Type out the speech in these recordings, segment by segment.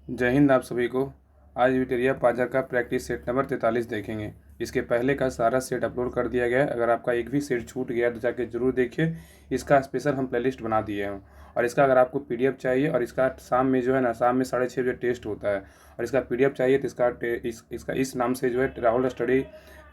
जय हिंद आप सभी को। आज विक्टोरिया पाजर का प्रैक्टिस सेट नंबर 43 देखेंगे। इसके पहले का सारा सेट अपलोड कर दिया गया है। अगर आपका एक भी सेट छूट गया तो जाके जरूर देखिए। इसका स्पेशल हम प्लेलिस्ट बना दिए हैं। और इसका अगर आपको पीडीएफ चाहिए और इसका शाम में जो है ना, शाम में 6:30 बजे टेस्ट होता है। और इसका पीडीएफ चाहिए तो इसका इस नाम से जो है, राहुल स्टडी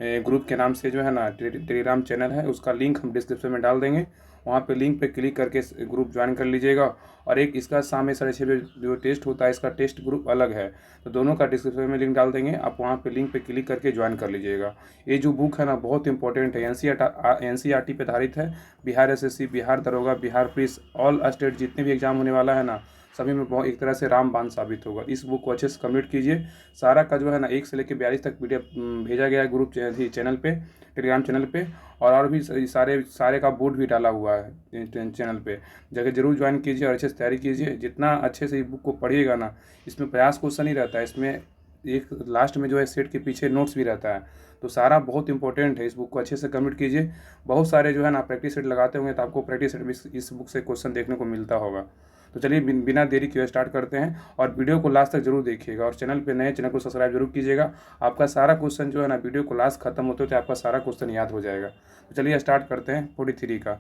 ग्रुप के नाम से जो है ना, टेलीग्राम चैनल है, उसका लिंक हम डिस्क्रिप्शन में डाल देंगे। वहाँ पे लिंक पे क्लिक करके ग्रुप ज्वाइन कर लीजिएगा। और एक इसका शाम में 6:30 बजे जो टेस्ट होता है, इसका टेस्ट ग्रुप अलग है, तो दोनों का डिस्क्रिप्शन में लिंक डाल देंगे। आप वहाँ पे लिंक पे क्लिक करके ज्वाइन कर लीजिएगा। ये जो बुक है ना, बहुत इंपॉर्टेंट है। एनसीईआरटी पे आधारित है। बिहार एसएससी, बिहार दरोगा, बिहार पुलिस, ऑल स्टेट जितने भी एग्जाम होने वाला है ना, सभी में बहुत एक तरह से रामबाण साबित होगा। इस बुक को अच्छे से कंप्लीट कीजिए। सारा का जो है ना, 1 से लेकर 42 तक पीडीएफ भेजा गया है ग्रुप चैनल पे, टेलीग्राम चैनल पे। और भी सारे का बोर्ड भी डाला हुआ है चैनल पे। जगह जरूर ज्वाइन कीजिए और अच्छे से तैयारी कीजिए। जितना अच्छे से इस बुक को पढ़िएगा ना, इसमें प्रयास क्वेश्चन ही रहता है। इसमें एक लास्ट में जो है सेट के पीछे नोट्स भी रहता है। तो सारा बहुत इंपॉर्टेंट है। इस बुक को अच्छे से कंप्लीट कीजिए। बहुत सारे जो है ना प्रैक्टिस सेट लगाते होंगे, तो आपको प्रैक्टिस सेट भी इस बुक से क्वेश्चन देखने को मिलता होगा। तो चलिए बिना देरी किए स्टार्ट करते हैं। और वीडियो को लास्ट तक जरूर देखिएगा। और चैनल पे नए, चैनल को सब्सक्राइब जरूर कीजिएगा। आपका सारा क्वेश्चन जो है ना, वीडियो को लास्ट खत्म होते होते आपका सारा क्वेश्चन याद हो जाएगा। तो चलिए स्टार्ट करते हैं 43 का।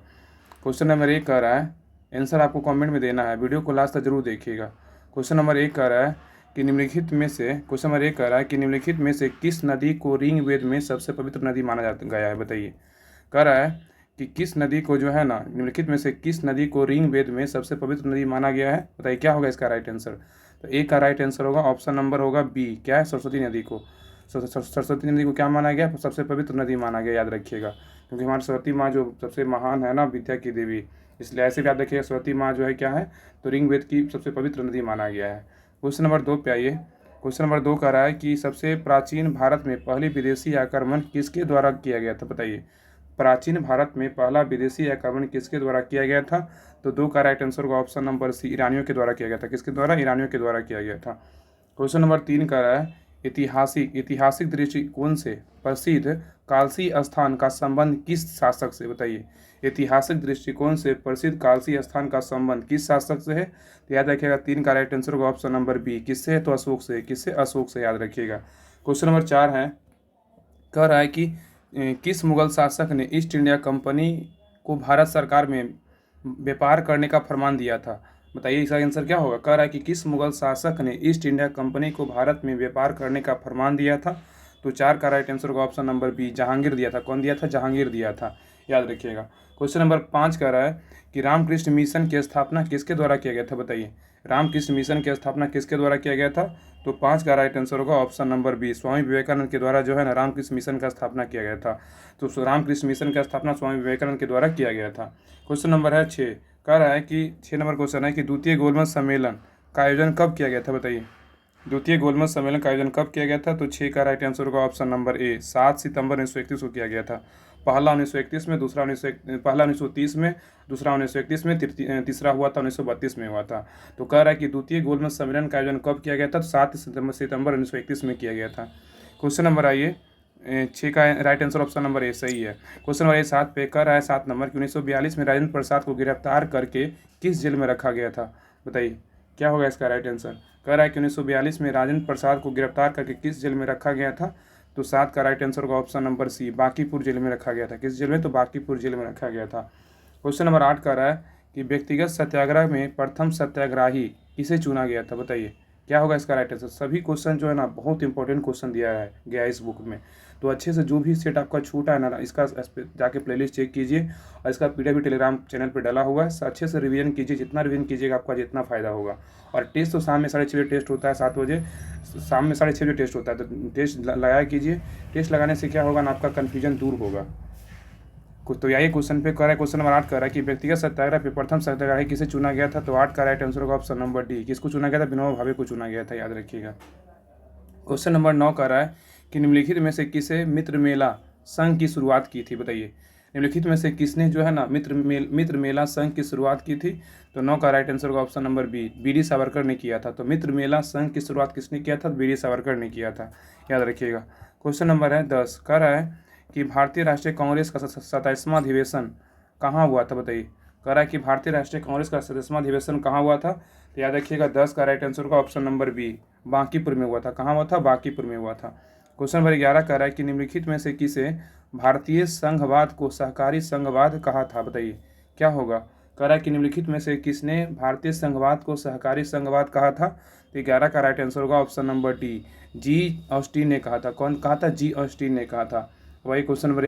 क्वेश्चन नंबर 1 कह रहा है, आंसर आपको कमेंट में देना है। वीडियो को लास्ट तक जरूर देखिएगा। क्वेश्चन नंबर 1 कह रहा है कि निम्नलिखित में से क्वेश्चन नंबर 1 कह रहा है कि निम्नलिखित में से किस नदी को ऋग्वेद में सबसे पवित्र नदी माना जाता गया है? बताइए। कह रहा है कि किस नदी को जो है ना, निम्नलिखित में से किस नदी को ऋग्वेद में सबसे पवित्र नदी माना गया है? बताइए क्या होगा इसका राइट आंसर। तो ए का राइट आंसर होगा ऑप्शन नंबर होगा बी। क्या है? सरस्वती नदी को। सरस्वती नदी को क्या माना गया? सबसे पवित्र नदी माना गया। याद रखिएगा, क्योंकि हमारी सरस्वती माँ जो सबसे महान है ना, विद्या की देवी, इसलिए ऐसे भी याद रखिएगा। सरस्वती माँ जो है क्या है, तो ऋग्वेद की सबसे पवित्र नदी माना गया है। क्वेश्चन नंबर 2 पे आइए। क्वेश्चन नंबर 2 कह रहा है कि सबसे प्राचीन भारत में पहली विदेशी आक्रमण किसके द्वारा किया गया था? बताइए। प्राचीन भारत में पहला विदेशी आक्रमण किसके द्वारा किया गया था? तो 2 का राइट आंसर होगा ऑप्शन नंबर सी, ईरानियों के द्वारा किया गया था। किसके द्वारा? ईरानियों के द्वारा किया गया था। क्वेश्चन नंबर 3 कह रहा है, ऐतिहासिक दृष्टिकोण से प्रसिद्ध कालसी स्थान का संबंध किस शासक से? बताइए। ऐतिहासिक दृष्टिकोण से प्रसिद्ध कालसी स्थान का संबंध किस शासक से है? तो याद रखिएगा 3 का राइट आंसर होगा ऑप्शन नंबर बी। किससे है? तो अशोक से। किससे? अशोक से। याद रखिएगा। क्वेश्चन नंबर 4 है, कह रहा है कि किस मुगल शासक ने ईस्ट इंडिया कंपनी को भारत सरकार में व्यापार करने का फरमान दिया था? बताइए इसका आंसर क्या होगा। कह रहा है कि किस मुगल शासक ने ईस्ट इंडिया कंपनी को भारत में व्यापार करने का फरमान दिया था? तो 4 का राइट आंसर होगा ऑप्शन नंबर बी, जहांगीर दिया था। कौन दिया था? जहांगीर दिया था। याद रखिएगा। क्वेश्चन नंबर 5 कह रहा है कि रामकृष्ण मिशन की स्थापना किसके द्वारा किया गया था? बताइए। रामकृष्ण मिशन की स्थापना किसके द्वारा किया गया था? तो 5 का राइट आंसर होगा option number B, Swami Vivekananda के द्वारा जो है ना, रामकृष्ण मिशन का स्थापना किया गया था। तो रामकृष्ण मिशन का स्थापना स्वामी विवेकानंद के द्वारा किया गया था। क्वेश्चन नंबर है 6। कह रहा है कि 6 नंबर क्वेश्चन है कि द्वितीय गोलमेज सम्मेलन का आयोजन कब किया गया था? बताइए। द्वितीय गोलमेज सम्मेलन का आयोजन कब किया गया था? तो 6 का राइट आंसर होगा ऑप्शन नंबर ए, 7 सितंबर 1931 को किया गया था। पहला 1931 में, पहला 1930 में, दूसरा 1931 में, तीसरा हुआ था 1932 में हुआ था। तो कह रहा है कि द्वितीय गोलमेज सम्मेलन का आयोजन कब किया गया था? तो 7 सितंबर 1931 में किया गया था। क्वेश्चन नंबर आइए 6 का राइट आंसर ऑप्शन नंबर ए सही है। क्वेश्चन नंबर ए 7 पे कह रहा है 7 नंबर कि 1942 में राजेंद्र प्रसाद को गिरफ्तार करके किस जेल में रखा गया था? बताइए क्या होगा इसका राइट आंसर। कह रहा है कि 1942 में राजेंद्र प्रसाद को गिरफ्तार करके किस जेल में रखा गया था? तो 7 का राइट आंसर होगा option number C, Bankipur jail में रखा गया था। किस जेल में? तो बांकीपुर जेल में रखा गया था। क्वेश्चन नंबर 8 कह रहा है कि व्यक्तिगत सत्याग्रह में प्रथम सत्याग्रही किसे चुना गया था? बताइए क्या होगा इसका राइट आंसर। सभी क्वेश्चन जो है ना, बहुत इंपॉर्टेंट क्वेश्चन दिया है गया है इस बुक में। तो अच्छे से जो भी सेट आपका छूटा है ना, इसका जाके प्लेलिस्ट चेक कीजिए। और इसका पीडीएफ भी टेलीग्राम चैनल पर डाला हुआ है। अच्छे से रिवीजन कीजिए। जितना रिवीजन कीजिएगा आपका जितना फायदा होगा। और टेस्ट तो शाम में 6:30 बजे टेस्ट होता है, 7 बजे शाम में 6:30 बजे टेस्ट होता है। तो टेस्ट लगाया कीजिए। टेस्ट लगाने से क्या होगा ना, आपका कन्फ्यूजन दूर होगा। तो यही क्वेश्चन पे कर रहा है। क्वेश्चन नंबर 8 कर रहा है कि व्यक्तिगत सत्याग्रह पे प्रथम सत्याग्रही किसे चुना गया था? तो 8 का राइट आंसर होगा ऑप्शन नंबर डी। किसको चुना गया था? विनोबा भावे को चुना गया था। याद रखिएगा। क्वेश्चन नंबर 9 कर रहा है कि निम्नलिखित में से किसे मित्र मेला संघ की शुरुआत की थी? बताइए। निम्नलिखित में से किसने जो है ना, मित्र मेला संघ की शुरुआत की थी? तो 9 का राइट आंसर होगा option number B, B D. Savarkar ने किया था। तो मित्र मेला संघ की शुरुआत किसने किया था? बी.डी. सावरकर ने किया था। याद रखिएगा। क्वेश्चन नंबर है 10, कह रहा है कि भारतीय राष्ट्रीय कांग्रेस का 27वां अधिवेशन कहाँ हुआ था? बताइए। कह रहा है कि भारतीय राष्ट्रीय कांग्रेस का 37वां अधिवेशन कहाँ हुआ था, तो याद रखिएगा 10 का राइट आंसर का ऑप्शन नंबर बी, बांकीपुर में हुआ था। कहाँ हुआ था? बांकीपुर में हुआ था। क्वेश्चन नंबर 11 कह रहा है कि निम्नलिखित में से किसे भारतीय संघवाद को सहकारी संघवाद कहा था, बताइए क्या होगा। कह रहा है कि निम्नलिखित में से किसने भारतीय संघवाद को सहकारी संघवाद कहा था, तो 11 का राइट आंसर होगा ऑप्शन नंबर डी, जी ऑस्टिन ने कहा था। कौन कहा था? जी ऑस्टिन ने कहा था। वही क्वेश्चन नंबर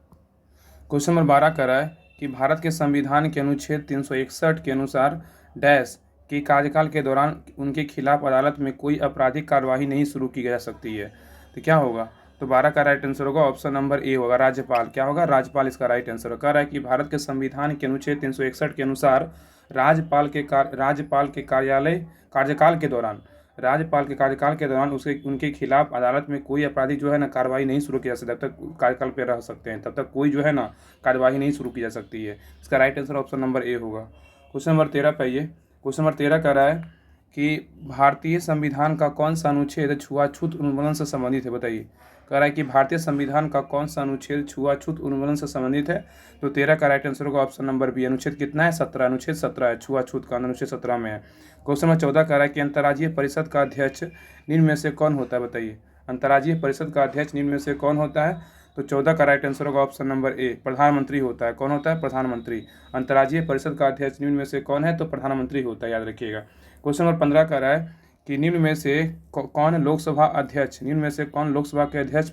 12 कर रहा है कि भारत के संविधान के अनुच्छेद 361 के अनुसार डैश के कार्यकाल के दौरान उनके खिलाफ अदालत में कोई आपराधिक कार्यवाही नहीं शुरू की जा सकती है, तो क्या होगा। तो 12 का राइट आंसर होगा ऑप्शन नंबर ए होगा, राज्यपाल। क्या होगा? राज्यपाल इसका राइट आंसर होगा। कह रहा है कि भारत के संविधान के अनुच्छेद 361 के अनुसार राज्यपाल के कार्यकाल के दौरान उसके उनके खिलाफ अदालत में कोई आपराधिक जो है ना कार्रवाई नहीं शुरू की जा सकती। जब तक कार्यकाल पे रह सकते हैं तब तक कोई जो है ना कार्यवाही नहीं शुरू की जा सकती है। इसका right answer option number A होगा। क्वेश्चन नंबर 13 पे आइए। क्वेश्चन नंबर 13 कह रहा है कि भारतीय संविधान का कौन सा अनुच्छेद छुआछूत उन्मूलन से संबंधित है, बताइए। कह रहा है कि भारतीय संविधान का कौन सा अनुच्छेद छुआछूत उन्मूलन से संबंधित है, तो 13 का राइट आंसर होगा ऑप्शन नंबर बी, अनुच्छेद कितना है? 17, अनुच्छेद 17 है। छुआछूत का अनुच्छेद 17 में है। क्वेश्चन नंबर 14 कह रहा है कि अंतर्राज्यीय परिषद का अध्यक्ष निम्न में से कौन होता है, बताइए। अंतर्राज्यीय परिषद का अध्यक्ष निम्न में से कौन होता है, तो 14 का राइट आंसर होगा ऑप्शन नंबर ए, प्रधानमंत्री होता है। कौन होता है? प्रधानमंत्री। अंतर्राज्यीय परिषद का अध्यक्ष निम्न में से कौन है, तो प्रधानमंत्री होता है, याद रखिएगा। क्वेश्चन नंबर 15 कह रहा है कि निम्न में से कौन लोकसभा अध्यक्ष निम्न में से कौन लोकसभा के अध्यक्ष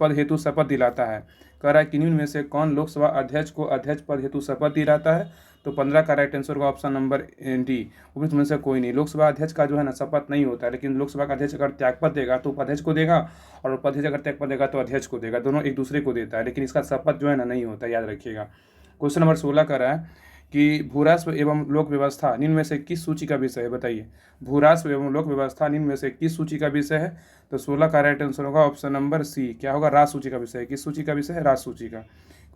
पद हेतु शपथ दिलाता है। कह रहा है कि निम्न में से कौन लोकसभा अध्यक्ष को अध्यक्ष पद हेतु शपथ दिलाता है, तो 15 का राइट आंसर होगा ऑप्शन नंबर डी, उपयुक्त में से कोई नहीं। लोकसभा अध्यक्ष का जो है ना शपथ नहीं होता है, लेकिन लोकसभा का अध्यक्ष अगर त्यागपत्र देगा तो उपाध्यक्ष को देगा, और उपाध्यक्ष अगर त्यागपत्र देगा तो अध्यक्ष को देगा, दोनों एक दूसरे को देता है, लेकिन इसका शपथ जो है ना नहीं होता, याद रखिएगा। क्वेश्चन नंबर 16 का रहा है कि भूराष्ट्र एवं लोक व्यवस्था निम्न में से किस सूची का विषय है, बताइए। भूराष्ट्र एवं लोक व्यवस्था निम्न में से किस सूची का विषय है, तो 16 का राइट आंसर होगा ऑप्शन नंबर सी, क्या होगा? राज सूची का विषय है। किस सूची का विषय है? राज सूची का।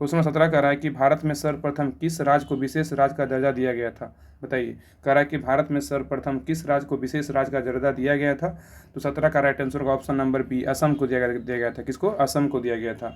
क्वेश्चन नंबर 17 कह रहा है कि भारत में सर्वप्रथम किस राज्य को विशेष राज्य का दर्जा दिया गया था, बताइए। कह रहा है कि भारत में सर्वप्रथम किस राज्य को विशेष राज्य का दर्जा दिया गया था, तो 17 का राइट आंसर होगा ऑप्शन नंबर बी, असम को दिया गया था। किसको? असम को दिया गया था।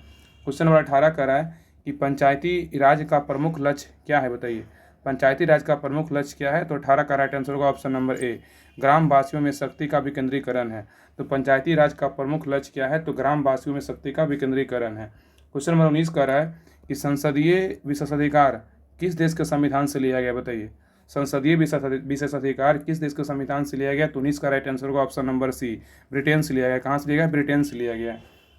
क्वेश्चन नंबर 18 कह रहा है कि पंचायती राज का प्रमुख लक्ष्य क्या है, बताइए। पंचायती राज का प्रमुख लक्ष्य क्या है, तो 18 का राइट आंसर होगा ऑप्शन नंबर ए, ग्रामवासियों में शक्ति का विकेंद्रीकरण है। तो पंचायती राज का प्रमुख लक्ष्य क्या है, तो ग्रामवासियों में शक्ति का विकेंद्रीकरण है। क्वेश्चन नंबर 19 कह रहा है कि संसदीय विशेषाधिकार किस देश के संविधान से लिया गया, बताइए। संसदीय विशेषाधिकार किस देश के संविधान से लिया गया, तो 19 का राइट आंसर होगा ऑप्शन नंबर सी, ब्रिटेन से लिया गया। कहाँ से लिया गया? ब्रिटेन से लिया गया।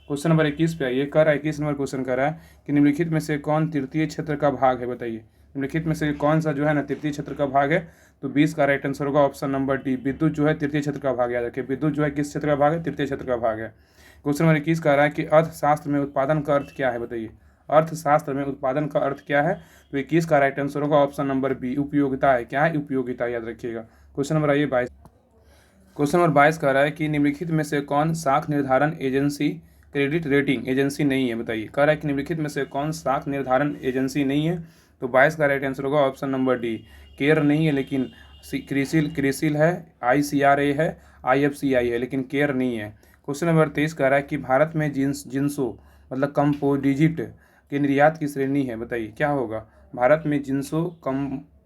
क्वेश्चन नंबर 21 पे आइए। कह रहा है 21 नंबर क्वेश्चन कर रहा है कि निम्नलिखित में से कौन तृतीय क्षेत्र का भाग है, बताइए। निम्नलिखित में से कौन सा जो है ना तृतीय क्षेत्र का भाग है, तो 20 का राइट आंसर होगा ऑप्शन नंबर डी, विद्युत जो है तृतीय क्षेत्र का भाग, याद रखिए। विद्युत जो है किस क्षेत्र का भाग है? तृतीय क्षेत्र का भाग है। क्वेश्चन नंबर 21 कह रहा है कि अर्थशास्त्र में उत्पादन का अर्थ क्या है, बताइए। अर्थशास्त्र में उत्पादन का अर्थ क्या है, तो 21 का राइट आंसर होगा ऑप्शन नंबर बी, उपयोगिता है। क्या है? उपयोगिता, याद रखिएगा। क्वेश्चन नंबर आइए 22। क्वेश्चन नंबर 22 कह रहा है कि निम्नलिखित में से कौन साख निर्धारण एजेंसी क्रेडिट रेटिंग एजेंसी नहीं है, बताइए। कह रहा है कि निम्नलिखित में से कौन साख निर्धारण एजेंसी नहीं है, तो 22 का राइट आंसर होगा ऑप्शन नंबर डी, केयर नहीं है, लेकिन क्रिसिल है, ICRA है, IFCI है, लेकिन केयर नहीं है। क्वेश्चन नंबर 23 कह रहा है कि भारत में जिंसो मतलब कंपोजिट के निर्यात की श्रेणी है, बताइए क्या होगा। भारत में जिंसो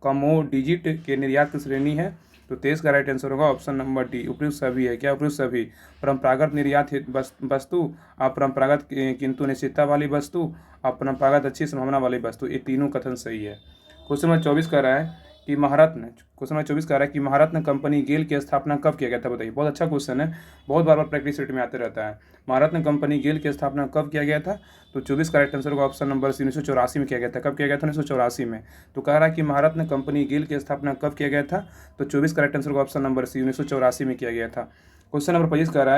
कमोडिजिट के निर्यात की श्रेणी है, तो 23 का राइट आंसर होगा ऑप्शन नंबर डी, उपयुक्त सभी है। क्या उपयुक्त सभी? परंपरागत निर्यात वस्तु, अपरंपरागत किंतु निश्चितता वाली वस्तु, अपरंपरागत अच्छी संभावना वाली वस्तु, ये तीनों कथन सही है। क्वेश्चन नंबर 24 कह रहा है कि महारत्न कंपनी गेल की स्थापना कब किया गया था, बताइए। बहुत अच्छा क्वेश्चन है, बहुत बार प्रैक्टिस सेट में आते रहता है। महारत्न कंपनी गेल की स्थापना कब किया गया था, तो 24 का राइट आंसर होगा ऑप्शन नंबर सी, 1984 में किया गया था। कब किया गया था? 1984 में। तो कह रहा है कि महारत्न कंपनी गेल की स्थापना कब किया गया था, तो 24 का राइट आंसर होगा ऑप्शन नंबर सी, 1984 में किया गया था। क्वेश्चन नंबर 25 कह रहा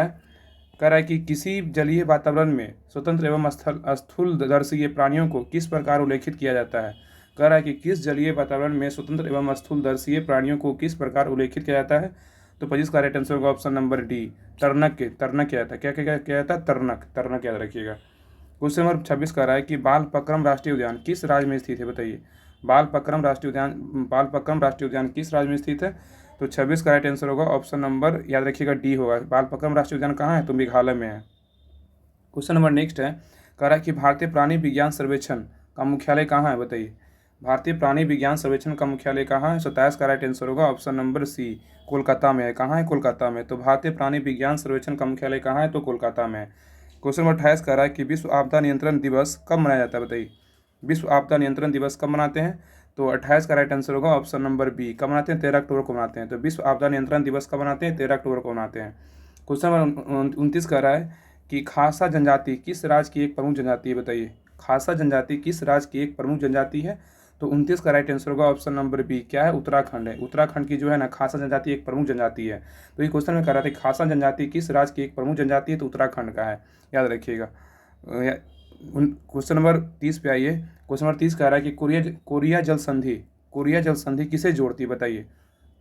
है कि किसी जलीय वातावरण में स्वतंत्र एवं स्थूलदर्शी प्राणियों को किस प्रकार उल्लेखित किया जाता है। कह रहा है कि किस जलीय वातावरण में स्वतंत्र एवं स्थूलदर्शी प्राणियों को किस प्रकार उल्लेखित किया जाता है, तो 25 का राइट आंसर होगा ऑप्शन नंबर डी, तर्नक किया जाता है। क्या जाता है? तर्नक याद रखिएगा। क्वेश्चन नंबर 26 कह रहा है कि बालपक्रम राष्ट्रीय उद्यान किस राज्य में स्थित है, बताइए। बालपक्रम राष्ट्रीय उद्यान किस राज्य में स्थित है, तो 26 का राइट आंसर होगा ऑप्शन नंबर, याद रखिएगा, डी होगा। बालपक्रम राष्ट्रीय उद्यान कहाँ है, तो मेघालय में है। क्वेश्चन नंबर नेक्स्ट है, कह रहा है कि भारतीय प्राणी विज्ञान सर्वेक्षण का मुख्यालय कहाँ है, बताइए। भारतीय प्राणी विज्ञान सर्वेक्षण का मुख्यालय कहाँ है? 27 का राइट आंसर होगा ऑप्शन नंबर सी, कोलकाता में है। कहाँ है? कोलकाता में। तो भारतीय प्राणी विज्ञान सर्वेक्षण का मुख्यालय कहाँ है? तो कोलकाता में है। क्वेश्चन नंबर 28 कह रहा है कि विश्व आपदा नियंत्रण दिवस कब मनाया जाता है? बताइए, विश्व आपदा नियंत्रण दिवस कब मनाते हैं? तो 28 का राइट आंसर होगा ऑप्शन नंबर बी, कब मनाते हैं? 13 अक्टूबर को मनाते हैं। तो विश्व आपदा नियंत्रण दिवस कब मनाते हैं? 13 अक्टूबर को मनाते हैं। क्वेश्चन नंबर 29 कह रहा है कि खासा जनजाति किस राज्य की एक प्रमुख जनजाति है? बताइए, खासा जनजाति किस राज्य की एक प्रमुख जनजाति है? तो 29 का राइट आंसर होगा ऑप्शन नंबर बी, क्या है? उत्तराखंड है। उत्तराखंड की जो है ना खासा जनजाति एक प्रमुख जनजाति है। तो ये क्वेश्चन में कह रहा था खासा जनजाति किस राज्य की एक प्रमुख जनजाति है? तो उत्तराखंड का है, याद रखिएगा। क्वेश्चन नंबर 30 पे आइए। क्वेश्चन नंबर 30 कह रहा है कि कोरिया जल संधि किसे जोड़ती है? बताइए,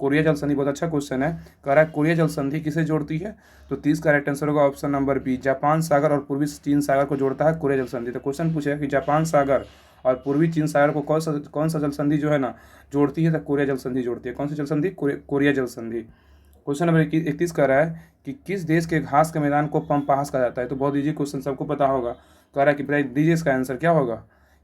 कोरिया जल संधि बहुत अच्छा क्वेश्चन है। कह रहा है कोरिया जल संधि किसे जोड़ती है? तो 30 का राइट आंसर होगा ऑप्शन नंबर बी, जापान सागर और पूर्वी चीन सागर को जोड़ता है कोरिया जल संधि। तो क्वेश्चन पूछेगा कि जापान सागर और पूर्वी चीन सागर को कौन सा जल संधि जो है ना जोड़ती है? तो कोरिया जल संधि जोड़ती है। कौन सी जल संधि? कोरिया जल संधि। क्वेश्चन नंबर 31 कह रहा है कि किस देश के घास के मैदान को पम्पास कहा जाता है? तो बहुत इजी क्वेश्चन, सबको पता होगा। कह रहा है कि बताइए दीजिए इसका आंसर क्या होगा,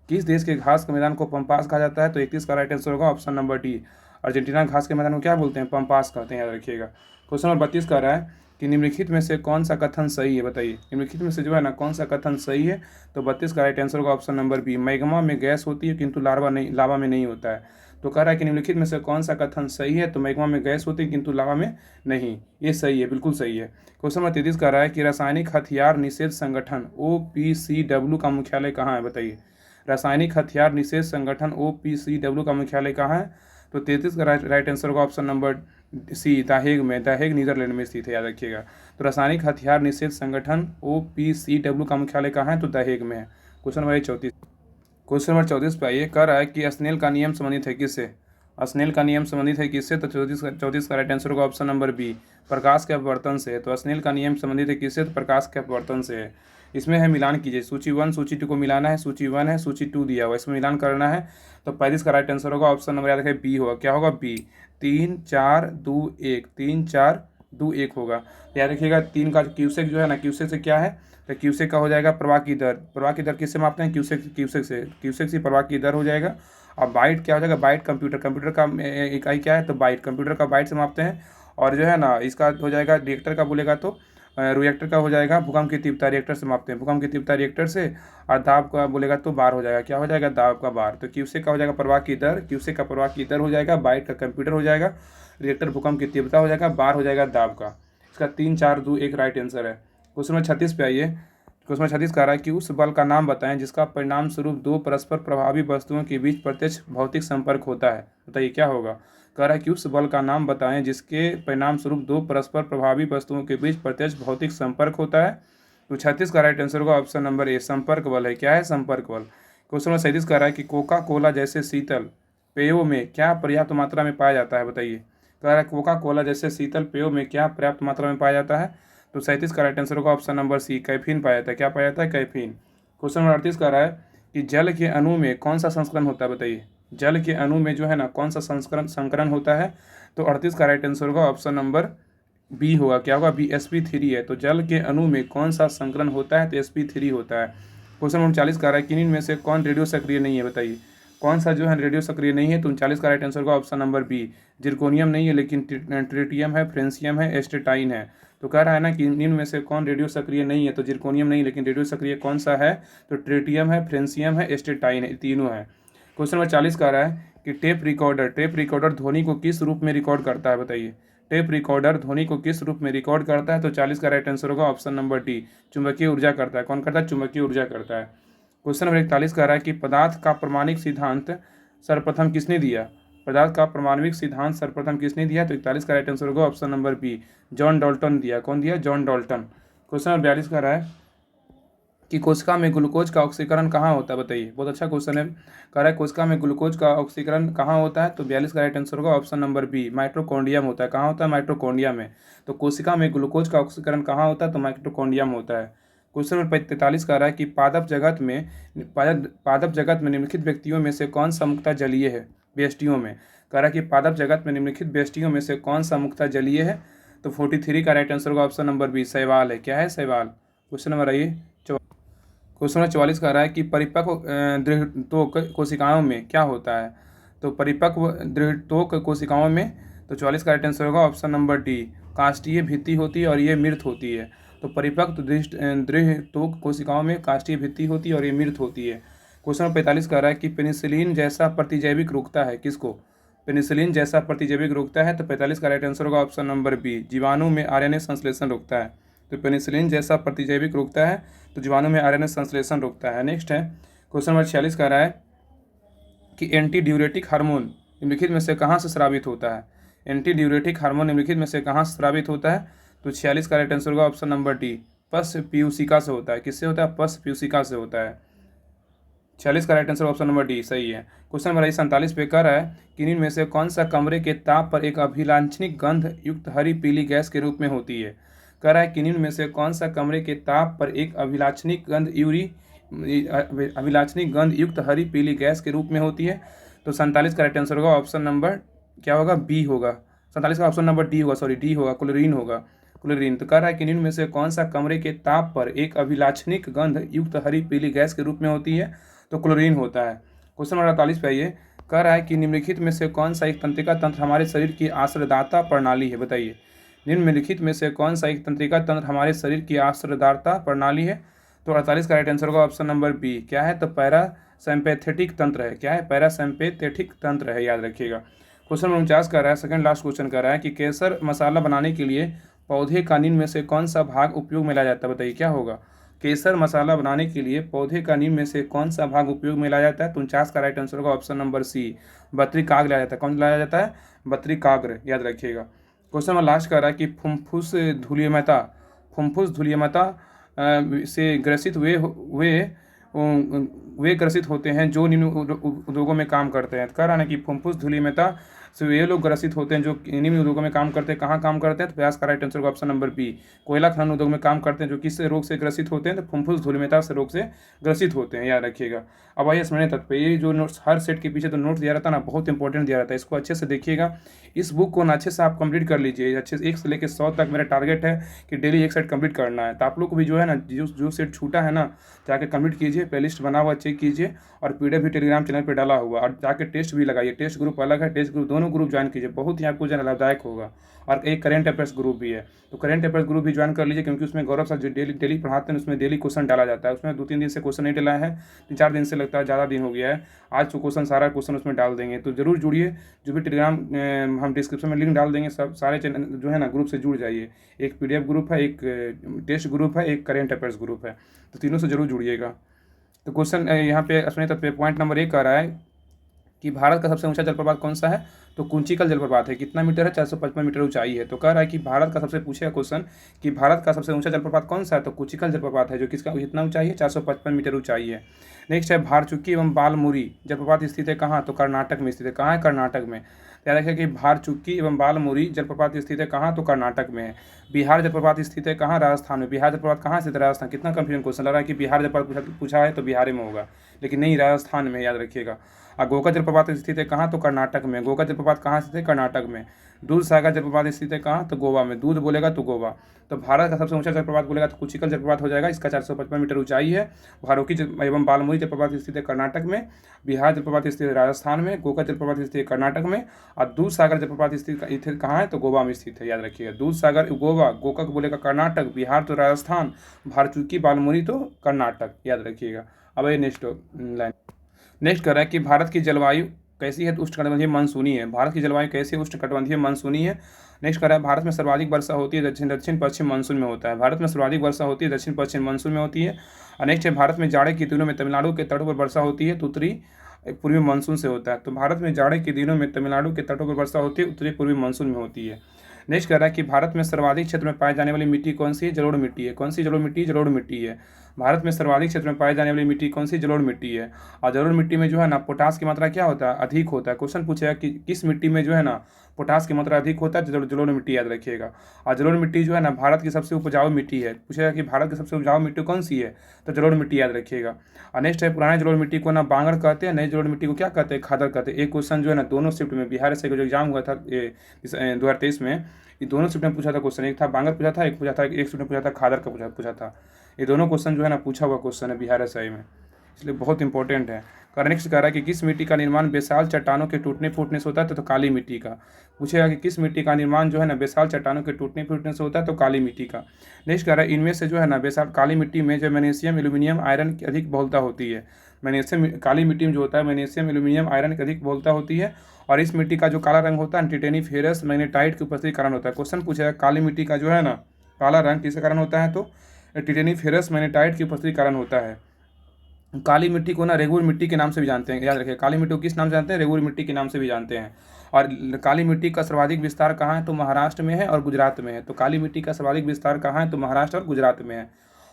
किस देश के घास के मैदान को पम्पास कहा जाता है? तो 31 का राइट आंसर होगा ऑप्शन नंबर डी, अर्जेंटीना घास के मैदान को क्या बोलते हैं? पम्पास कहते हैं, याद रखिएगा। क्वेश्चन नंबर 32 कह रहा है कि निम्नलिखित में से कौन सा कथन सही है? बताइए, निम्नलिखित में से जो है ना कौन सा कथन सही है? तो 32 का राइट आंसर होगा ऑप्शन नंबर बी, मैग्मा में गैस होती है किंतु लावा में नहीं होता है। तो कह रहा है कि निम्नलिखित में से कौन सा कथन सही है? तो मैग्मा में गैस होती है किंतु लावा में नहीं, ये सही है, बिल्कुल सही है। क्वेश्चन नंबर 33 कह रहा है कि रासायनिक हथियार निषेध संगठन OPCW का मुख्यालय कहाँ है? बताइए, रासायनिक हथियार निषेध संगठन OPCW का मुख्यालय कहाँ है? तो 33 का राइट आंसर होगा ऑप्शन नंबर सी, दाहेग में। दाहेग नीदरलैंड में स्थित है, याद रखिएगा। तो रासायनिक हथियार निषेध संगठन OPCW का मुख्यालय कहाँ है? तो दाहेग में है। क्वेश्चन नंबर 34 पे आइए। कह रहा है कि स्नेल का नियम संबंधित है किससे? स्नेल का नियम संबंधित है किससे? तो 34 का राइट आंसर होगा ऑप्शन नंबर बी, प्रकाश के अपवर्तन से। तो स्नेल का नियम संबंधित है किससे? तो प्रकाश के अपवर्तन से है। इसमें है मिलान कीजिए, सूची 1 सूची 2 को मिलाना है, सूची 1 है सूची 2 दिया हुआ, इसमें मिलान करना है। तो 35 का राइट आंसर होगा ऑप्शन नंबर, याद रखें, बी होगा। क्या होगा? बी, 3 4 2 1, 3 4 2 1 होगा। याद रखिएगा 3 का क्यूसेक जो है ना, क्यूसेक से क्या है? तो क्यूसेक का हो जाएगा प्रवाह की दर। प्रवाह की दर किससे मापते हैं? क्यूसेक से प्रवाह की दर हो जाएगा। और बाइट क्या हो जाएगा? बाइट कंप्यूटर का इकाई क्या है? तो बाइट, कंप्यूटर का बाइट से मापते हैं। और जो है ना इसका हो जाएगा रिएक्टर का बोलेगा तो रिएक्टर का हो जाएगा भूकंप की तीव्रता, रिएक्टर से मापते हैं, भूकंप की तीव्रता रिएक्टर से। और दाब का बोलेगा तो बार हो जाएगा, क्या हो जाएगा? दाब का बार। तो क्यूसेक का हो जाएगा प्रवाह की दर, क्यूसेक का प्रवाह की दर हो जाएगा, बाइट का कंप्यूटर हो जाएगा, रिएक्टर भूकंप की तीव्रता हो जाएगा, बार हो जाएगा दाब का। इसका 3 4 2 1 राइट आंसर है। क्वेश्चन नंबर 36 पे आइए। क्वेश्चन नंबर 36 कह रहा है कि उस बल का नाम बताएं जिसका परिणाम स्वरूप दो परस्पर प्रभावी वस्तुओं के बीच प्रत्यक्ष भौतिक संपर्क होता है। बताइए क्या होगा? कह रहा है कि उस बल का नाम बताएं जिसके परिणाम स्वरूप दो परस्पर प्रभावी वस्तुओं के बीच प्रत्यक्ष भौतिक संपर्क होता है। तो 36 का राइट आंसर होगा ऑप्शन नंबर ए, संपर्क बल है। क्या है? संपर्क बल। क्वेश्चन नंबर 37 कह रहा है कि कोका कोला जैसे शीतल पेयों में क्या पर्याप्त मात्रा में पाया जाता है? बताइए, कह रहा है कोका कोला जैसे शीतल पेयों में क्या पर्याप्त मात्रा में पाया जाता है? तो 37 का राइट आंसर होगा ऑप्शन नंबर सी, कैफीन पाया जाता है। क्या पाया जाता है? कैफीन। क्वेश्चन नंबर 38 कह रहा है कि जल के अणु में कौन सा संस्करण होता है? बताइए, जल के अणु में जो है ना कौन सा संकरण होता है? तो 38 का राइट आंसर होगा ऑप्शन नंबर बी होगा। क्या होगा? बी, sp3 है। तो जल के अणु में कौन सा संकरण होता है? तो sp3 होता है। क्वेश्चन नंबर 39 कह रहा है कि इनमें से कौन रेडियो सक्रिय नहीं है? बताइए, कौन सा जो है रेडियो सक्रिय नहीं है? तो 39 का राइट आंसर होगा ऑप्शन नंबर बी, जिरकोनियम नहीं है, लेकिन ट्रिटियम है, फ्रेंसियम है, एस्टेटाइन है। तो कह रहा है ना कि निम्न में से कौन रेडियो सक्रिय नहीं है? तो जिरकोनियम नहीं, लेकिन रेडियो सक्रिय कौन सा है? तो ट्रिटियम है, फ्रेंसियम है, एस्टेटाइन है, तीनों है। क्वेश्चन नंबर 40 कह रहा है कि टेप रिकॉर्डर ध्वनि को किस रूप में रिकॉर्ड करता है? बताइए, टेप रिकॉर्डर ध्वनि को किस रूप में रिकॉर्ड करता है? तो 40 का राइट आंसर होगा ऑप्शन नंबर डी, चुंबकीय ऊर्जा करता है। कौन करता है? चुंबकीय ऊर्जा करता है। क्वेश्चन नंबर 41 कह रहा है कि पदार्थ का प्रमाणिक सिद्धांत सर्वप्रथम किसने दिया? पदार्थ का प्रमाणिक सिद्धांत सर्वप्रथम किसने दिया? तो 41 का राइट आंसर होगा option number B, John Dalton दिया। कौन दिया? John Dalton. क्वेश्चन नंबर 42 कह रहा है कि कोशिका में ग्लूकोज का ऑक्सीकरण कहाँ होता है? बताइए, बहुत अच्छा क्वेश्चन है। कह रहा है कोशिका में ग्लूकोज का ऑक्सीकरण कहाँ होता है? तो 42 का राइट आंसर होगा ऑप्शन नंबर बी, माइटोकॉन्ड्रिया में होता है। कहाँ होता है? माइटोकॉन्ड्रिया में। तो कोशिका में ग्लूकोज का ऑक्सीकरण कहाँ होता है? तो माइटोकॉन्ड्रिया में होता है। क्वेश्चन नंबर 43 कह रहा है कि पादप जगत में निम्नलिखित व्यक्तियों में से कौन सा मुख्यतः जलीय है? व्यष्टियों में। कह रहा है कि पादप जगत में निम्नलिखित व्यष्टियों में से कौन सा मुख्यतः जलीय है? तो 43 का राइट आंसर होगा ऑप्शन नंबर बी, शैवाल है। क्या है? शैवाल। क्वेश्चन नंबर आइए क्वेश्चन नंबर 44 कह रहा है कि परिपक्व दृढ़तोक कोशिकाओं में क्या होता है। तो परिपक्व दृढ़तोक कोशिकाओं में, तो 44 का राइट आंसर होगा ऑप्शन नंबर डी, काष्ठीय भित्ति होती है और ये मृत होती है। तो परिपक्व दृढ़तोक कोशिकाओं में काष्ठीय भित्ति होती है और ये मृत होती है। क्वेश्चन नंबर 45 कह रहा है कि पेनिसिलिन जैसा प्रतिजैविक रोकता है किसको। पेनिसिलिन जैसा प्रतिजैविक रोकता है, तो 45 का राइट आंसर होगा ऑप्शन नंबर बी, जीवाणु में आरएनए संश्लेषण रोकता है। तो पेनिसिलिन जैसा प्रतिजैविक रोकता है, तो जीवाणु में आरएनए संश्लेषण रोकता है। नेक्स्ट है क्वेश्चन नंबर 46 कह रहा है कि एंटी ड्यूरेटिक हार्मोन निम्नलिखित में से कहाँ से स्रावित होता है। एंटी ड्यूरेटिक हार्मोन निम्नलिखित में से कहाँ से स्रावित होता है। तो 46 का राइट आंसर होगा ऑप्शन नंबर डी, पश पीयूषिका से होता है। किससे होता है, पश पीयूषिका से होता है। 46 का right answer option number D सही है। क्वेश्चन नंबर 47 पे कह रहा है कि इनमें में से कौन सा कमरे के ताप पर एक अभिलाषणिक गंध युक्त हरी पीली गैस के रूप में होती है। कह रहा है कि इनमें से कौन सा कमरे के ताप पर एक अभिलाषणिक गंध युक्त हरी पीली गैस के रूप में होती है। तो 47 का राइट आंसर होगा ऑप्शन नंबर क्या होगा, बी होगा। 47 का ऑप्शन नंबर डी होगा, सॉरी डी होगा, क्लोरीन होगा, क्लोरीन। तो कह रहा है कि इनमें से कौन सा कमरे के ताप पर एक अभिलाषणिक गंध युक्त हरी पीली गैस के रूप में होती है। तो क्लोरीन होता है। क्वेश्चन नंबर 48 पे आइए, कह रहा है कि निम्नलिखित में से कौन सा एक तंत्रिका तंत्र हमारे शरीर की आश्रयदाता प्रणाली है। बताइए, निम्नलिखित में से कौन सा एक तंत्रिका तंत्र हमारे शरीर की आश्रयदाता प्रणाली है। तो 48 का राइट आंसर होगा ऑप्शन नंबर बी, क्या है, तो पैरासिम्पैथेटिक तंत्र है। क्या है, पैरासिम्पैथेटिक तंत्र है, याद रखिएगा। क्वेश्चन नंबर 49 कर रहा है, सेकंड लास्ट क्वेश्चन कर रहा है कि केसर मसाला बनाने के लिए पौधे का नीम में से कौन सा भाग उपयोग में लाया जाता है। बताइए क्या होगा। केसर मसाला बनाने के लिए पौधे का नीम में से कौन सा भाग उपयोग में लाया जाता है। तो 49 का राइट आंसर होगा ऑप्शन नंबर सी, बत्रिकाग्र लाया जाता है। कौन लाया जाता है, बत्रिकाग्र, याद रखिएगा। क्वेश्चन नंबर लास्ट कर रहा है कि फुफ्फुस धूलियमता से ग्रसित वे ग्रसित होते हैं जो निम्न उद्योगों में काम करते हैं। कह रहा है कि फुफ्फुस धूलियमता से वे लोग ग्रसित होते हैं जो निम्न उद्योगों में काम करते हैं। कहाँ काम करते हैं, तो प्रयास का राइट आंसर होगा ऑप्शन नंबर बी, कोयला खनन उद्योग में काम करते हैं। जो किस रोग से ग्रसित होते हैं, तो फुफ्फुस धूलियमता से रोग से ग्रसित होते हैं, याद रखिएगा। अब आइए स्मरणीय तत्व, ये जो नोट्स हर सेट के पीछे तो नोट दिया रहता है ना, बहुत इंपॉर्टेंट दिया रहता है, इसको अच्छे से देखिएगा। इस बुक को ना अच्छे से आप कंप्लीट कर लीजिए, अच्छे से 1 से लेकर 100 तक मेरा टारगेट है कि डेली एक सेट कंप्लीट करना है। तो आप लोग को भी जो है ना, जो सेट छूटा है ना, जाके कंप्लीट कीजिए, प्लेलिस्ट बना हुआ चेक कीजिए, और पीडीएफ भी टेलीग्राम चैनल पर डाला हुआ, और जाके टेस्ट भी लगाइए। टेस्ट ग्रुप अलग है, टेस्ट ग्रुप दोनों ग्रुप ज्वाइन कीजिए, बहुत ही आपको जो है लाभदायक होगा। और एक करेंट अफेयर्स ग्रुप भी है, तो करेंट अफेयर्स ग्रुप भी ज्वाइन कर लीजिए, क्योंकि उसमें गौरव सर जो डेली पढ़ाते हैं, उसमें डेली क्वेश्चन डाला जाता है। उसमें 2-3 दिन से क्वेश्चन नहीं डाला है, 3-4 दिन से लगता है, ज़्यादा दिन हो गया है। आज तो सारा क्वेश्चन उसमें डाल देंगे, तो जरूर जुड़िए। जो भी टेलीग्राम हम डिस्क्रिप्शन में लिंक डाल देंगे, सब सारे चैनल जो है ना ग्रुप से जुड़ जाइए। एक पीडीएफ ग्रुप है, एक टेस्ट ग्रुप है, एक करेंट अफेयर्स ग्रुप है, तो तीनों से जरूर जुड़िएगा। तो क्वेश्चन यहाँ पे स्मरणीय तत्व पॉइंट नंबर 1 कह रहा है कि भारत का सबसे ऊंचा जलप्रपात कौन सा है। तो कुंचिकल जलप्रपात है। कितना मीटर है, 455 मीटर ऊंचाई है। तो कह रहा है कि भारत का सबसे पूछेगा क्वेश्चन कि भारत का सबसे ऊंचा जलप्रपात कौन सा है। तो कुंचिकल जलप्रपात है, जो किसका कितना ऊंचाई है, 455 मीटर ऊंचाई है। नेक्स्ट है भारचुक्की एवं बालमुरी जलप्रपात स्थित है कहाँ। तो कर्नाटक में स्थित है। कहाँ है, कर्नाटक में। याद रखिए कि भारचुक्की एवं बालमुरी जलप्रपात स्थित है कहाँ, तो कर्नाटक में है। बिहार जलप्रपात स्थित है कहाँ, राजस्थान में। बिहार जलप्रपात कहाँ स्थित है, राजस्थान। कितना कंफ्यूजन क्वेश्चन लग रहा है कि बिहार जलप्रपात पूछा है तो बिहार में होगा, लेकिन नहीं, राजस्थान में, याद रखिएगा। और गोका जलप्रपात स्थित है कहाँ, तो कर्नाटक में। गोका जलप्रपात कहाँ स्थित है, कर्नाटक में। दूध सागर जलप्रपात स्थित है कहाँ, तो गोवा में। दूध बोलेगा तो गोवा। तो भारत का सबसे ऊंचा जलप्रपात बोलेगा तो कुचिकल जलप्रपात हो जाएगा, इसका 455 मीटर ऊंचाई है। भारोकी एवं बालमुरी जलप्रपात स्थित है कर्नाटक में। बिहार जलप्रपात स्थित है राजस्थान में। गोका जलप्रपात स्थित है कर्नाटक में। और दूध सागर जलप्रपात स्थित कहाँ है, तो गोवा में स्थित है, याद रखिएगा। दूध सागर गोवा, गोका बोलेगा कर्नाटक, बिहार तो राजस्थान, भारचुक्की बालमुरी तो कर्नाटक, याद रखिएगा। अब ये नेक्स्ट लाइन नेक्स्ट कर रहा है कि भारत की जलवायु कैसी है, तो उष्णकटिबंधीय मानसूनी है। भारत की जलवायु कैसी है, उष्णकटिबंधीय मानसूनी है। नेक्स्ट कर रहा है भारत में सर्वाधिक वर्षा होती है दक्षिण पश्चिम मानसून में होता है। भारत में सर्वाधिक वर्षा होती है दक्षिण पश्चिम मानसून में होती है। और नेक्स्ट है भारत में जाड़े के दिनों में तमिलनाडु के तटों पर वर्षा होती है तो उत्तरी पूर्वी मानसून से होता है। तो भारत में जाड़े के दिनों में तमिलनाडु के तटों पर वर्षा होती है, उत्तरी पूर्वी मानसून में होती है। नेक्स्ट कह रहा है कि भारत में सर्वाधिक क्षेत्र में पाई जाने वाली मिट्टी कौन सी है, जलोढ़ मिट्टी है। कौन सी जलोढ़ मिट्टी, जलोढ़ मिट्टी है। भारत में सर्वाधिक क्षेत्र में पाई जाने वाली मिट्टी कौन सी, जलोढ़ मिट्टी है। और जलोढ़ मिट्टी में जो है ना पोटास की मात्रा क्या होता है, अधिक होता है। क्वेश्चन पूछेगा कि किस मिट्टी में जो है ना पोटास की मात्रा अधिक होता है, जलोढ़ मिट्टी, याद रखिएगा। और जलोढ़ मिट्टी जो है ना भारत की सबसे उपजाऊ मिट्टी है। पूछेगा कि भारत की सबसे उपजाऊ मिट्टी कौन सी है, तो जलोढ़ मिट्टी, याद रखिएगा। और नेक्स्ट है पुराने जलोढ़ मिट्टी को ना बांगड़ कहते हैं, नई जलोढ़ मिट्टी को क्या कहते हैं, खादर कहते हैं। एक क्वेश्चन जो है ना दोनों शिफ्ट में बिहार से जो एग्जाम हुआ था 2023 में, ये दोनों शिफ्ट में पूछा था क्वेश्चन। एक था बांगड़ पूछा था, एक शिफ्ट में पूछा था खादर का पूछा था। ये दोनों क्वेश्चन जो है ना पूछा हुआ क्वेश्चन है बिहार एसआई में, इसलिए बहुत इंपॉर्टेंट है। नेक्स्ट कह रहा है कि किस मिट्टी का निर्माण बेसाल चट्टानों के टूटने फूटने से होता है, तो काली मिट्टी का। पूछेगा कि किस मिट्टी का निर्माण जो है ना बेसाल चट्टानों के टूटने फूटने से होता है, तो काली मिट्टी का। नेक्स्ट कह रहा है इनमें से जो है ना बेसाल काली मिट्टी में जो मैग्नीशियम एल्यूमिनियम आयरन की अधिक बहुलता होती है। मैग्नीशियम काली मिट्टी में जो होता है मैग्नीशियम एल्यूमिनियम आयरन की अधिक बहुलता होती है, और इस मिट्टी का जो काला रंग होता है टिटेनी फेरस मैग्नेटाइट की उपस्थिति के कारण होता है। क्वेश्चन पूछेगा काली मिट्टी का जो है ना काला रंग किसके कारण होता है, तो टिटेनी फेरस मैग्नेटाइट की उपस्थिति के कारण होता है। काली मिट्टी को ना रेगुर मिट्टी के नाम से भी जानते हैं, याद रखिए काली मिट्टी को किस नाम से जानते हैं, रेगुर मिट्टी के नाम से भी जानते हैं। और काली मिट्टी का सर्वाधिक विस्तार कहाँ है, तो महाराष्ट्र में है और गुजरात में है। तो काली मिट्टी का सर्वाधिक विस्तार कहाँ है, तो महाराष्ट्र और गुजरात में है।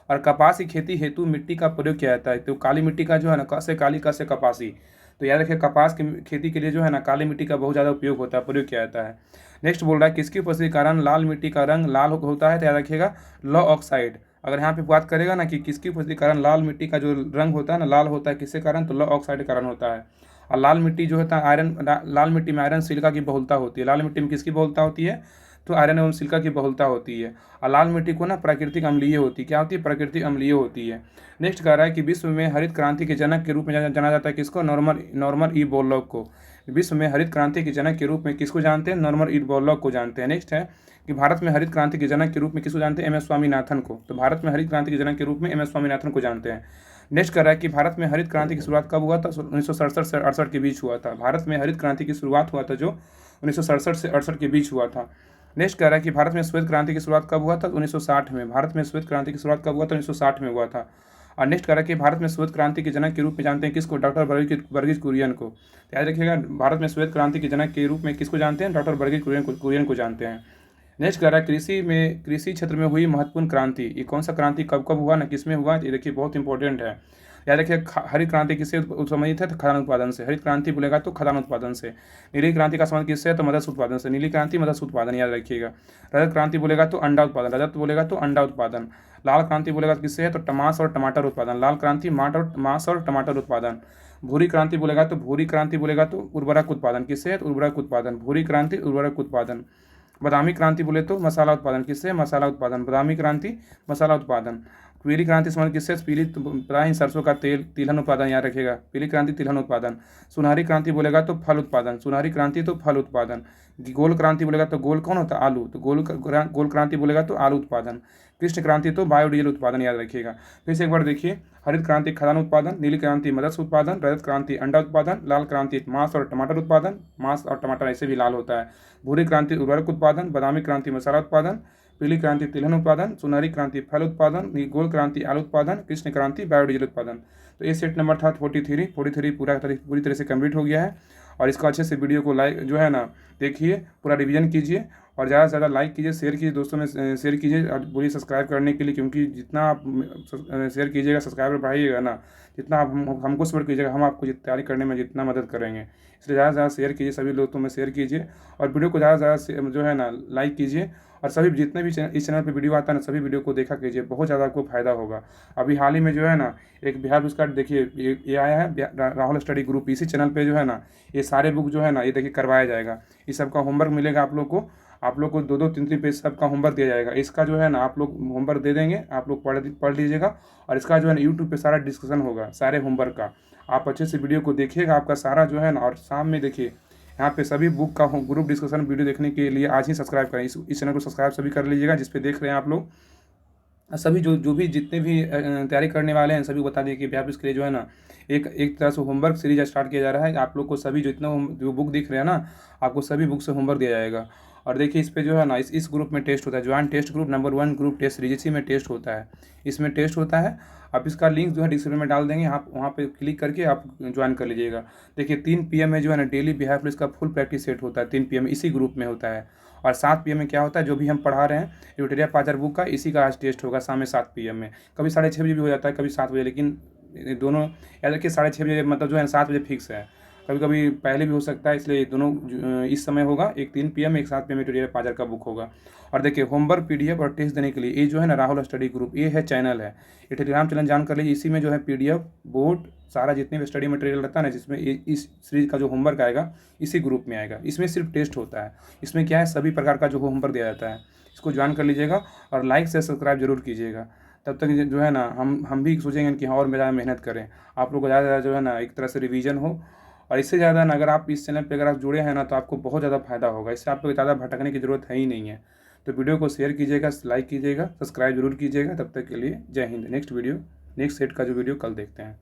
और कपास की खेती हेतु मिट्टी का प्रयोग किया जाता है, तो काली मिट्टी का जो है ना क से काली, क से कपासी। तो याद रखिए कपास की खेती के लिए जो है ना काली मिट्टी का बहुत ज़्यादा उपयोग होता है, प्रयोग किया जाता है। नेक्स्ट बोल रहा है किसकी उपस्थिति के कारण लाल मिट्टी का रंग लाल होता है, तो याद रखिएगा लॉ ऑक्साइड। अगर यहाँ पे बात करेगा ना कि किसकी उपस्थिति के कारण लाल मिट्टी का जो रंग होता है ना लाल होता है, किसके कारण, तो लॉ ऑक्साइड के कारण होता है। और लाल मिट्टी जो होता है लाल मिट्टी में आयरन सिलिका की बहुलता होती है। लाल मिट्टी में किसकी बहुलता होती है, तो आयरन एवं सिलिका की बहुलता होती है। और लाल मिट्टी को ना प्राकृतिक अम्लीय होती है, क्या होती है, प्राकृतिक अम्लीय होती है। नेक्स्ट कह रहा है कि विश्व में हरित क्रांति के जनक के रूप में जाना जाता है किसको, नॉर्मन ई बोरलॉग को। विश्व में हरित क्रांति के जनक के रूप में किसको जानते हैं, नॉर्मन ई बोरलॉग को जानते हैं। नेक्स्ट है कि भारत में हरित क्रांति के जनक के रूप में किसको जानते हैं, MS स्वामीनाथन को। तो भारत में हरित क्रांति के जनक के रूप में MS स्वामीनाथन को जानते हैं। नेक्स्ट कर रहा है कि भारत में हरित क्रांति की शुरुआत कब हुआ था, 1967 से 68 के बीच हुआ था। भारत में हरित क्रांति की शुरुआत हुआ था जो 1967 से 68 के बीच हुआ था। नेक्स्ट कह रहा है कि भारत में श्वेत क्रांति की शुरुआत कब हुआ था, 1960 में। भारत में श्वेत क्रांति की शुरुआत कब हुआ था, 1960 में हुआ था। और नेक्स्ट कह रहा है कि भारत में श्वेत क्रांति के जनक के रूप में जानते हैं किसको, डॉक्टर वर्गीज कुरियन को। याद रखिएगा भारत में श्वेत क्रांति के जनक के रूप में किसको जानते हैं, डॉक्टर वर्गीज कुरियन को जानते हैं। नेक्स्ट कह रहा है कृषि क्षेत्र में हुई महत्वपूर्ण क्रांति, ये कौन सा क्रांति कब कब हुआ ना, किसमें हुआ, ये देखिए बहुत इंपॉर्टेंट है। याद रखिए हरित क्रांति किससे संबंधित है, तो खाद्यान्न उत्पादन से। हरित क्रांति बोलेगा तो खाद्यान्न उत्पादन से। नीली क्रांति का संबंध किससे है, तो मत्स्य उत्पादन से। नीली क्रांति मत्स्य उत्पादन याद रखिएगा। रजत क्रांति बोलेगा तो अंडा उत्पादन। रजत बोलेगा तो अंडा उत्पादन। लाल क्रांति बोलेगा तो किससे है, तो मांस और टमाटर उत्पादन। लाल क्रांति मांस और टमाटर उत्पादन। भूरी क्रांति बोलेगा तो उर्वरक उत्पादन, किससे है, तो उर्वरक उत्पादन। भूरी क्रांति उर्वरक उत्पादन। बादामी क्रांति बोले तो मसाला उत्पादन, किससे, मसाला उत्पादन। बादामी क्रांति मसाला उत्पादन। पीली क्रांति संबंध किससे, पीली पता ही सरसों का तेल, तिलहन उत्पादन याद रखिएगा। पीली क्रांति तिलहन उत्पादन। सुनहरी क्रांति बोलेगा तो फल उत्पादन। सुनहरी क्रांति तो फल उत्पादन। गोल क्रांति बोलेगा तो गोल कौन होता है, आलू, तो गोल क्रांति बोलेगा तो आलू उत्पादन। कृष्ण क्रांति तो बायोडीजल उत्पादन याद रखिएगा। फिर से एक बार देखिए, हरित क्रांति खाद्यान्न उत्पादन, नीली क्रांति मत्स्य उत्पादन, रजत क्रांति अंडा उत्पादन, लाल क्रांति मांस और टमाटर उत्पादन, मांस और टमाटर ऐसे भी लाल होता है। भूरी क्रांति उर्वरक उत्पादन, बादामी क्रांति मसाला उत्पादन, पीली क्रांति तिलहन उत्पादन, सुनहरी क्रांति फल उत्पादन, गोल क्रांति आलू उत्पादन, कृष्ण क्रांति बायोडीजल उत्पादन। तो ये सेट नंबर था 43 पूरी तरह से कंप्लीट हो गया है। और इसको अच्छे से वीडियो को लाइक जो है ना देखिए, पूरा रिवीजन कीजिए और ज़्यादा से ज़्यादा लाइक कीजिए, शेयर कीजिए, दोस्तों में शेयर कीजिए और बोलिए सब्सक्राइब करने के लिए, क्योंकि जितना आप शेयर कीजिएगा, सब्सक्राइबर बढ़ाइएगा ना, जितना आप हमको सपोर्ट कीजिएगा, हम आपको तैयारी करने में जितना मदद करेंगे। इसलिए ज़्यादा से ज़्यादा शेयर कीजिए, सभी दोस्तों में शेयर कीजिए और वीडियो को ज़्यादा से ज़्यादा जो है ना लाइक कीजिए। और सभी जितने भी इस चैनल पे वीडियो आता है ना, सभी वीडियो को देखा कीजिए, बहुत ज़्यादा आपको फायदा होगा। अभी हाल ही में जो है ना एक बिहार पुरस्कार देखिए ये आया है राहुल स्टडी ग्रुप, इसी चैनल पे जो है ना ये सारे बुक जो है ना ये देखिए करवाया जाएगा। इस सब का होमवर्क मिलेगा आप लोग को 2-2 3-3 पेज सब का होमवर्क दिया जाएगा। इसका जो है ना आप लोग होमवर्क दे देंगे, आप लोग पढ़ लीजिएगा। और इसका जो है ना यूट्यूब पे सारा डिस्कशन होगा सारे होमवर्क का, आप अच्छे से वीडियो को देखिएगा, आपका सारा जो है ना। और शाम में देखिए यहाँ पे सभी बुक का ग्रुप डिस्कशन वीडियो देखने के लिए आज ही सब्सक्राइब करें। इस चैनल को सब्सक्राइब सभी कर लीजिएगा जिस पे देख रहे हैं आप लोग। सभी जो भी जितने भी तैयारी करने वाले हैं सभी बता दिए कि बिहार पुलिस के लिए जो है ना एक तरह से होमवर्क सीरीज स्टार्ट किया जा रहा है। आप लोग को सभी जो बुक दिख रहे हैं ना, आपको सभी बुक से होमवर्क दिया जाएगा। और देखिए इस पे जो है ना इस ग्रुप में टेस्ट होता है, join test group number 1 group test series, इसी में टेस्ट होता है, इसमें टेस्ट होता है। आप इसका लिंक जो है डिस्क्रिप्शन में डाल देंगे, आप वहाँ पे क्लिक करके आप ज्वाइन कर लीजिएगा। देखिए 3 PM में जो है ना डेली बिहार पुलिस का फुल प्रैक्टिस सेट होता है, 3 PM इसी ग्रुप में होता है। और 7 PM में क्या होता है, जो भी हम पढ़ा रहे हैं यूटेरिया पाचर बुक का, इसी का आज टेस्ट होगा शाम में 7 PM में। कभी 6:30 बजे भी हो जाता है, कभी 7 बजे, लेकिन दोनों याद रखिए 6:30 बजे मतलब जो है 7 बजे फिक्स है। कभी कभी पहले भी हो सकता है, इसलिए दोनों इस समय होगा, एक 3 PM एक 7 PM यूटेरिया पाचर का बुक होगा। और देखिए होमवर्क PDF और टेस्ट देने के लिए ये जो है ना राहुल स्टडी ग्रुप, ये है चैनल है, ये टेलीग्राम चैनल ज्वाइन कर लीजिए। इसी में जो है PDF बोर्ड सारा जितने भी स्टडी मटेरियल रहता है ना, जिसमें इस सीरीज का जो होमवर्क आएगा इसी ग्रुप में आएगा। इसमें सिर्फ टेस्ट होता है, इसमें क्या है सभी प्रकार का जो होमवर्क दिया जाता है। इसको ज्वाइन कर लीजिएगा और लाइक से सब्सक्राइब जरूर कीजिएगा। तब तक जो है ना हम भी सोचेंगे कि हाँ और ज़्यादा मेहनत करें, आप लोग को ज़्यादा ज़्यादा जो है ना एक तरह से रिवीजन हो। और इससे ज़्यादा ना अगर आप इस चैनल पे अगर आप जुड़े हैं ना तो आपको बहुत ज़्यादा फायदा होगा, इससे आपको ज़्यादा भटकने की ज़रूरत है ही नहीं है। तो वीडियो को शेयर कीजिएगा, लाइक कीजिएगा, सब्सक्राइब जरूर कीजिएगा। तब तक के लिए जय हिंद। नेक्स्ट सेट का जो वीडियो कल देखते हैं।